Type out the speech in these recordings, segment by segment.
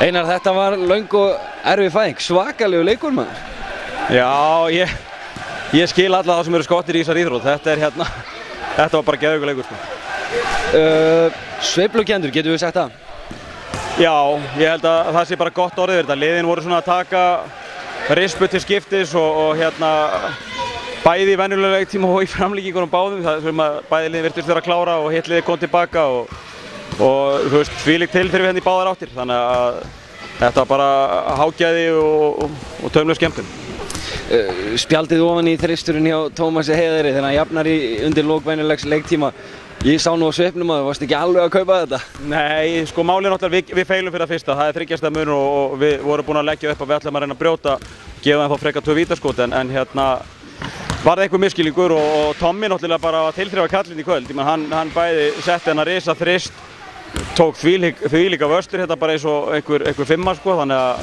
Einar, þetta var löng og erfið fæðing, svakalegu leikur maður. Já, ég skil alla það sem eru skottir í þessar íþrótt. Þetta var bara geðveikur leikur sko. Sveiflukenndur, getum við sagt það? Já, ég held að það sé bara gott orðið þetta. Liðin voru svona að taka rispu til skiptis og bæði í venjulegum leiktíma og í framlíkingunum báðum. Það sem að bæði liðin virtust vera að klára og hitt liðið kom tilbaka og þú veist, þvílík tilþrif hérna í báðar áttir. Þannig að þetta var bara hágæði og taumlaus skemmtun. Spjaldið ofan í þristurinn hjá Tómasi Heiðari þegar hann jafnar undir lok venjulegs leiktíma. Ég sá nú á svipnum að þú varst ekki alveg að kaupa þetta. Nei, sko málið er náttúrulega við feilum fyrir það fyrsta. Það er 3 stiga munur og við vorum búin að leggja upp að við ætlum að reyna að brjóta, gefa þeim þá frekar 2 vítaskot en var það einhver misskilningur og Tommi náttúrulega bara var tilþrifa kallinn í kvöld. Hann bæði setti hennar risa þrist, tók þvílíka vörstur hérna bara eins og einhver 5 sko, þannig að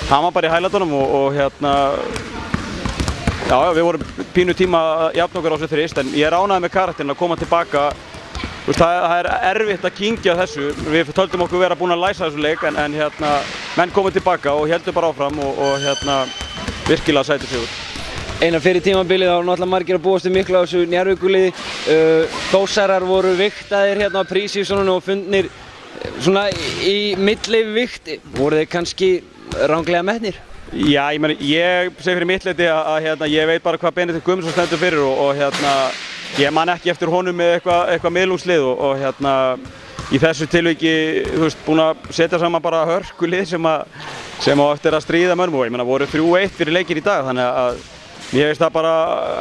hann var bara í hælatunum og já, við vorum pínu tíma að jafna okkur á þessu þrist en ég er ánægður með karakterinn að koma tilbaka. Það er erfitt að kyngja þessu. Við töldum okkur vera búin að læsa þessu leik en menn komið tilbaka og heldur bara áfram og virkilega sætir sigur. Einar, fyrir tímabilið þá náttúrulega margir að búast miklu á þessu Njarðvíkurliði. Þórsarar voru vigtaðir hérna á prísísoninu og fundnir svona í millivigti. Voru þeir kannski ranglega metnir? Já, ég segi fyrir mitt leyti að ég veit bara hvað Benedikt Guðmundsson stendur fyrir og ég man ekki eftir honum með eitthvað miðlungslið og í þessu tilviki, þú veist, búin að setja saman bara hörkulið sem á eftir að stríða mönnum og voru 3-1 fyrir leikinn í dag, þannig að mér finnst það bara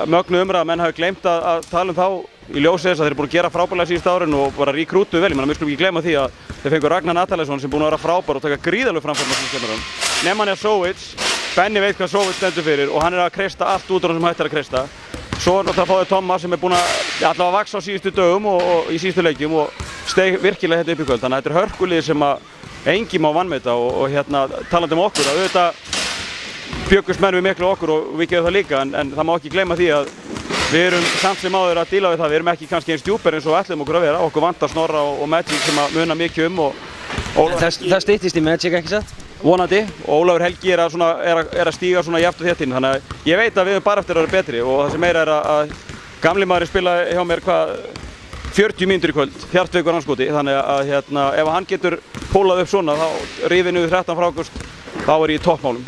mögnu umræða að menn hafi gleymt að tala um þá í ljósi þess að þeir eru búin að gera frábærlega síðustu árin og bara rekrútuðu vel. Við skulum ekki gleyma því að þeir fengu Ragnar Nataleson sem er búin að vera frábær og taka gríðarleg framförum á þessum kemurinn. Nema hann er Sovic, Benni veit hvað Sovic stendur fyrir og hann er að kreista allt út úr hann sem hægt er að kreista. Svo er náttúrulega fáið Tomma sem er búin að allavega vaxa á síðustu dögum og í síðustu leikjum og steig virkilega hérna upp í kvöld. Þannig að þetta er hörkulið sem að enginn má vanmeta og talandi um okkur að auðvitað bjöggust menn við miklu okkur og við gerum það líka en það má ekki gleyma því að við erum samt sem áður að díla við það. Við erum ekki kannski eins djúpir eins og ætlum okkur að vera. Okkur vantar Snorra og Magic sem að muna mikið Það styttist í Magic, ekki satt? Vonandi, og Ólafur Helgi er að stíga svona jafnt og þétt inn, þannig að ég veit að við erum bara eftir að vera betri og það sem meira er að gamli maðurinn spila hjá mér 40 mínútur í kvöld, hjartveikur andskoti, þannig að ef hann getur pólað upp svona þá rífið niður 13 frákust, þá er ég í toppmálum.